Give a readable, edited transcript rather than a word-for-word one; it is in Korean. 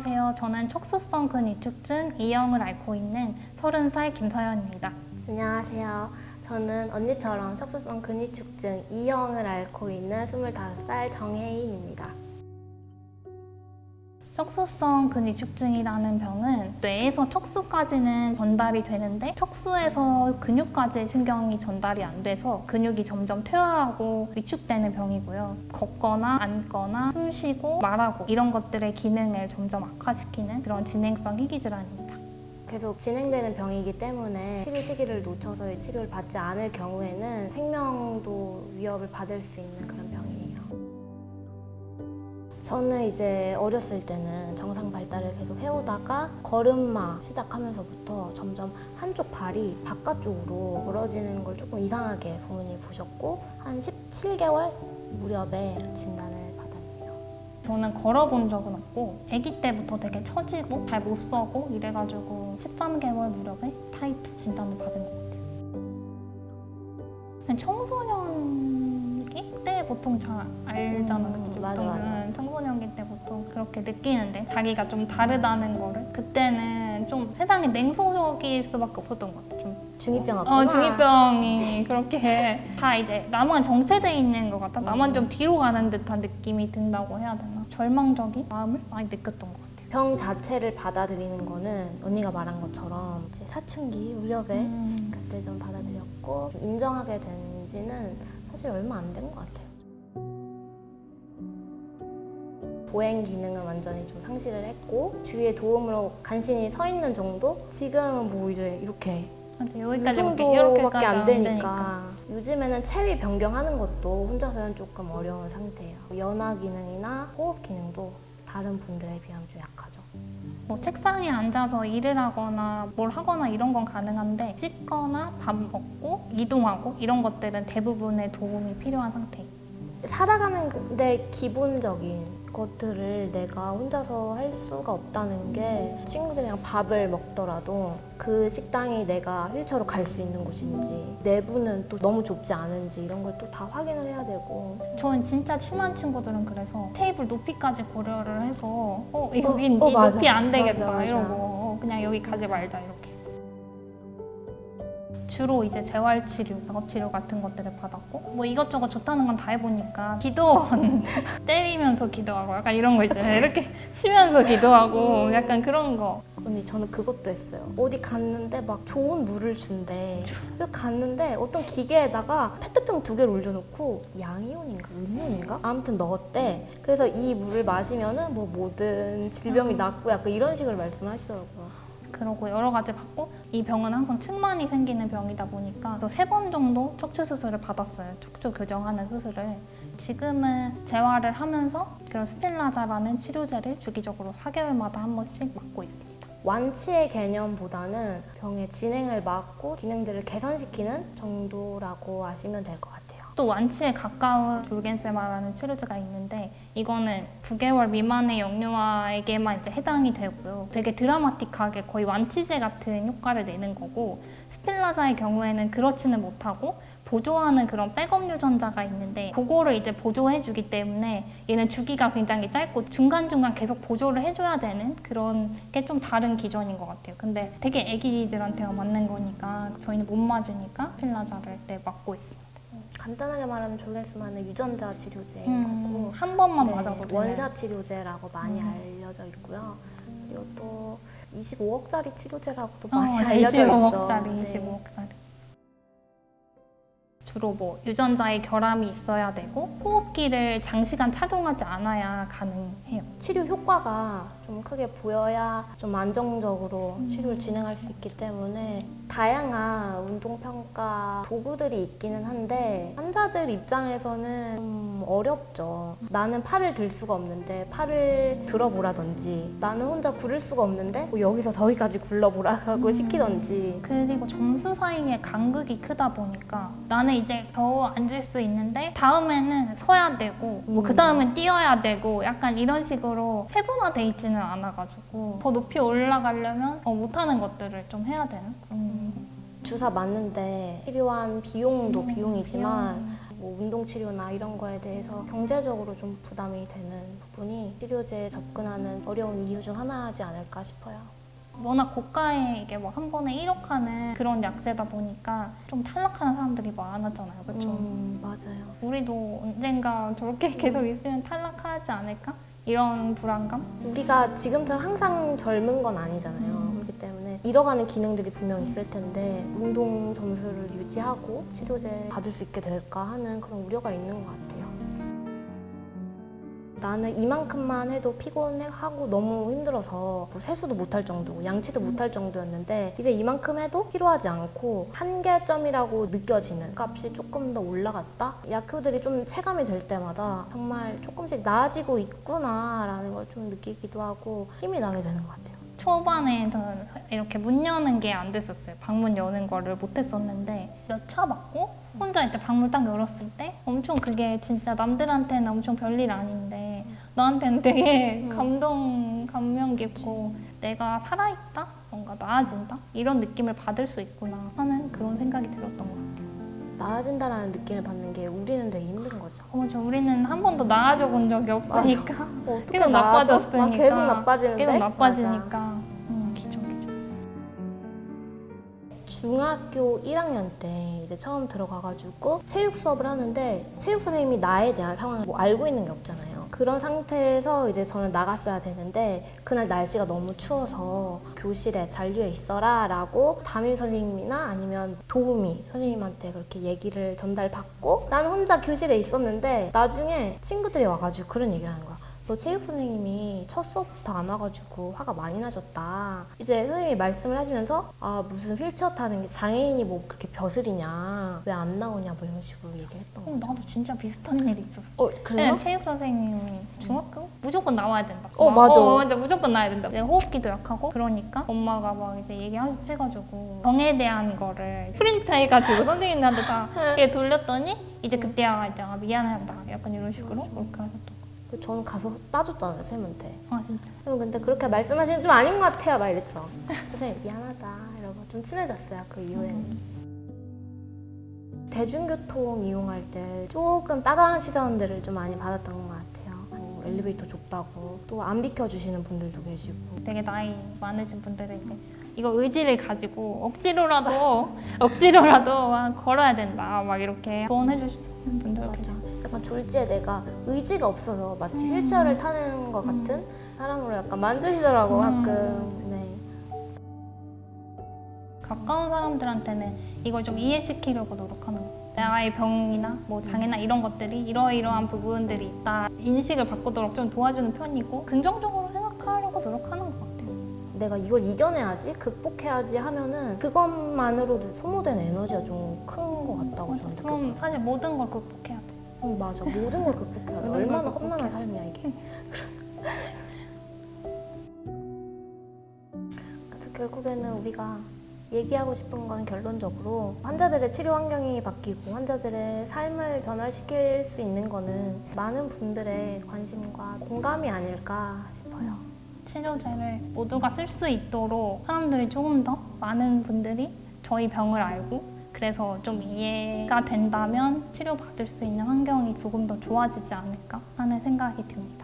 안녕하세요. 저는 척수성 근위축증 E형을 앓고 있는 30살 김서연입니다. 안녕하세요. 저는 언니처럼 척수성 근위축증 E형을 앓고 있는 25살 정혜인입니다. 척수성 근위축증이라는 병은 뇌에서 척수까지는 전달이 되는데 척수에서 근육까지 신경이 전달이 안 돼서 근육이 점점 퇴화하고 위축되는 병이고요. 걷거나 앉거나 숨쉬고 말하고 이런 것들의 기능을 점점 악화시키는 그런 진행성 희귀질환입니다. 계속 진행되는 병이기 때문에 치료 시기를 놓쳐서 치료를 받지 않을 경우에는 생명도 위협을 받을 수 있는 그런 병이에요. 저는 이제 어렸을 때는 정상 발달을 계속 해오다가 걸음마 시작하면서부터 점점 한쪽 발이 바깥쪽으로 벌어지는 걸 조금 이상하게 부모님이 보셨고 한 17개월 무렵에 진단을 받았네요. 저는 걸어본 적은 없고 아기 때부터 되게 처지고 잘 못 서고 이래가지고 13개월 무렵에 타이프 진단을 받은 것 같아요. 근데 청소년기 때 보통 잘 알잖아요. 맞아. 청소년기 때 보통 그렇게 느끼는데 자기가 좀 다르다는 거를 그때는 좀 세상이 냉소적일 수밖에 없었던 것 같아요. 중2병 왔구나. 중2병이 그렇게 다 이제 나만 정체돼 있는 것 같아. 나만 좀 뒤로 가는 듯한 느낌이 든다고 해야 되나. 절망적인 마음을 많이 느꼈던 것 같아요. 병 자체를 받아들이는 거는 언니가 말한 것처럼 이제 사춘기 무렵에 그때 좀 받아들였고 좀 인정하게 된 지는 사실 얼마 안 된 것 같아요. 보행 기능은 완전히 좀 상실을 했고 주위의 도움으로 간신히 서 있는 정도? 지금은 뭐 이제 이렇게 맞아, 이 여기까지 정도밖에 안 되니까 요즘에는 체위 변경하는 것도 혼자서는 조금 어려운 상태예요. 연하 기능이나 호흡 기능도 다른 분들에 비하면 좀 약하죠. 뭐 책상에 앉아서 일을 하거나 뭘 하거나 이런 건 가능한데 씻거나 밥 먹고 이동하고 이런 것들은 대부분의 도움이 필요한 상태예요. 살아가는데 기본적인 것들을 내가 혼자서 할 수가 없다는 게 친구들이랑 밥을 먹더라도 그 식당이 내가 휠체어로 갈 수 있는 곳인지 내부는 또 너무 좁지 않은지 이런 걸 또 다 확인을 해야 되고 저는 진짜 친한 친구들은 그래서 테이블 높이까지 고려를 해서 여긴 네 맞아. 높이 안 되겠다 맞아. 이러고 그냥 여기 가지 말자 이렇게. 주로 이제 재활치료, 작업치료 같은 것들을 받았고 뭐 이것저것 좋다는 건 다 해보니까 기도원 때리면서 기도하고 약간 이런 거 있잖아요. 이렇게 치면서 기도하고 약간 그런 거. 언니 저는 그것도 했어요. 어디 갔는데 막 좋은 물을 준대. 그래서 갔는데 어떤 기계에다가 페트병 2개를 올려놓고 양이온인가 음료인가? 아무튼 넣었대. 그래서 이 물을 마시면은 뭐 모든 질병이 낫고 약간 이런 식으로 말씀하시더라고요. 그러고 여러 가지 받고 이 병은 항상 측만이 생기는 병이다 보니까 또 3번 정도 척추 수술을 받았어요. 척추 교정하는 수술을. 지금은 재활을 하면서 그런 스필라자라는 치료제를 주기적으로 4개월마다 한 번씩 맞고 있습니다. 완치의 개념보다는 병의 진행을 막고 기능들을 개선시키는 정도라고 아시면 될 것 같아요. 또 완치에 가까운 졸겐세마라는 치료제가 있는데 이거는 9개월 미만의 영유아에게만 이제 해당이 되고요. 되게 드라마틱하게 거의 완치제 같은 효과를 내는 거고 스필라자의 경우에는 그렇지는 못하고 보조하는 그런 백업 유전자가 있는데 그거를 이제 보조해주기 때문에 얘는 주기가 굉장히 짧고 중간중간 계속 보조를 해줘야 되는 그런 게 좀 다른 기전인 것 같아요. 근데 되게 애기들한테만 맞는 거니까 저희는 못 맞으니까 스필라자를 맞고 있습니다. 간단하게 말하면 졸겐스마는 유전자 치료제인 거고 한 번만 네, 맞아도 돼요. 원샷 치료제라고 많이 알려져 있고요. 그리고 또 25억짜리 치료제라고도 많이 알려져 있죠. 25억짜리, 네. 25억짜리. 주로 뭐 유전자의 결함이 있어야 되고 호흡기를 장시간 착용하지 않아야 가능해요. 치료 효과가 좀 크게 보여야 좀 안정적으로 치료를 진행할 수 있기 때문에 다양한 운동평가 도구들이 있기는 한데 환자들 입장에서는 좀 어렵죠. 나는 팔을 들 수가 없는데 팔을 들어보라든지 나는 혼자 구를 수가 없는데 뭐 여기서 저기까지 굴러보라고 시키던지 그리고 점수 사이에 간극이 크다 보니까 나는 이제 겨우 앉을 수 있는데 다음에는 서야 되고 뭐 그 다음엔 뛰어야 되고 약간 이런 식으로 세분화돼 있지는 않아가지고 더 높이 올라가려면 못하는 것들을 좀 해야 되는 그런 주사 맞는데 필요한 비용도 비용이지만 뭐 운동 치료나 이런 거에 대해서 경제적으로 좀 부담이 되는 부분이 치료제에 접근하는 어려운 이유 중 하나이지 않을까 싶어요. 워낙 고가의 이게 뭐 한 번에 1억 하는 그런 약제다 보니까 좀 탈락하는 사람들이 많았잖아요. 그렇죠? 맞아요. 우리도 언젠가 저렇게 계속 있으면 탈락하지 않을까? 이런 불안감? 우리가 지금처럼 항상 젊은 건 아니잖아요. 그렇기 때문에 잃어가는 기능들이 분명 있을 텐데 운동 점수를 유지하고 치료제 받을 수 있게 될까 하는 그런 우려가 있는 것 같아요. 나는 이만큼만 해도 피곤하고 너무 힘들어서 세수도 못할 정도고 양치도 못할 정도였는데 이제 이만큼 해도 필요하지 않고 한계점이라고 느껴지는 값이 조금 더 올라갔다? 약효들이 좀 체감이 될 때마다 정말 조금씩 나아지고 있구나라는 걸 좀 느끼기도 하고 힘이 나게 되는 것 같아요. 초반에 저는 이렇게 문 여는 게 안 됐었어요. 방문 여는 거를 못 했었는데 몇 차 맞고 혼자 이제 방문 딱 열었을 때 엄청 그게 진짜 남들한테는 엄청 별일 아닌데 나한테는 되게 감명 깊고 내가 살아있다? 뭔가 나아진다? 이런 느낌을 받을 수 있구나 하는 그런 생각이 들었던 것 같아요. 나아진다라는 느낌을 받는 게 우리는 되게 힘든 거죠. 그렇죠. 우리는 한 번도 나아져 본 적이 없으니까 어떻게 계속 나빠졌으니까 계속 나빠지는데? 계속 나빠지니까 맞아. 기죠. 중학교 1학년 때 이제 처음 들어가가지고 체육 수업을 하는데 체육 선생님이 나에 대한 상황을 뭐 알고 있는 게 없잖아요. 그런 상태에서 이제 저는 나갔어야 되는데 그날 날씨가 너무 추워서 교실에 잔류해 있어라 라고 담임 선생님이나 아니면 도우미 선생님한테 그렇게 얘기를 전달받고 나는 혼자 교실에 있었는데 나중에 친구들이 와가지고 그런 얘기를 하는 거야. 너 체육 선생님이 첫 수업부터 안 와가지고 화가 많이 나셨다. 이제 선생님이 말씀을 하시면서 아 무슨 휠체어 타는 게 장애인이 뭐 그렇게 벼슬이냐 왜 안 나오냐 뭐 이런 식으로 얘기를 했던 거죠. 나도 진짜 비슷한 일이 있었어. 그래요? 네, 체육 선생님이 중학교 무조건 나와야 된다. 맞아. 맞아, 무조건 나와야 된다. 내가 호흡기도 약하고 그러니까 엄마가 막 이제 얘기해가지고 병에 대한 거를 프린트 해가지고 선생님들한테 다 이렇게 돌렸더니 이제 그때야 이제 미안하다 약간 이런 식으로 그렇게 하셨던. 저는 가서 따줬잖아요, 쌤한테. 아 진짜. 쌤은 근데 그렇게 말씀하시면 좀 아닌 것 같아요, 막 이랬죠. 선생님 미안하다 이러고 좀 친해졌어요, 그 이후에는. 대중교통 이용할 때 조금 따가운 시선들을 좀 많이 받았던 것 같아요. 아니면 엘리베이터 좁다고 또 안 비켜주시는 분들도 계시고. 되게 나이 많으신 분들은 이제 이거 의지를 가지고 억지로라도 막 걸어야 된다 막 이렇게 조언해 주시는 분들 맞아. 계세요. 약간 졸지에 내가 의지가 없어서 마치 휠체어를 타는 것 같은 사람으로 약간 만드시더라고 가끔. 네. 가까운 사람들한테는 이걸 좀 이해시키려고 노력하는 거. 나의 병이나 뭐 장애나 이런 것들이 이러이러한 부분들이 있다 인식을 바꾸도록 좀 도와주는 편이고 긍정적으로 생각하려고 노력하는 것 같아요. 내가 이걸 이겨내야지, 극복해야지 하면은 그것만으로도 소모된 에너지가 좀 큰 것 같다고 저는 그럼 느껴요. 사실 모든 걸 극복해야 돼. 맞아. 모든 걸 극복해야 돼. 모든 걸 얼마나 극복해야 험난한 돼. 삶이야 이게. 그래서 결국에는 우리가 얘기하고 싶은 건 결론적으로 환자들의 치료 환경이 바뀌고 환자들의 삶을 변화시킬 수 있는 거는 많은 분들의 관심과 공감이 아닐까 싶어요. 치료제를 모두가 쓸 수 있도록 사람들이 조금 더 많은 분들이 저희 병을 알고 그래서 좀 이해가 된다면 치료받을 수 있는 환경이 조금 더 좋아지지 않을까 하는 생각이 듭니다.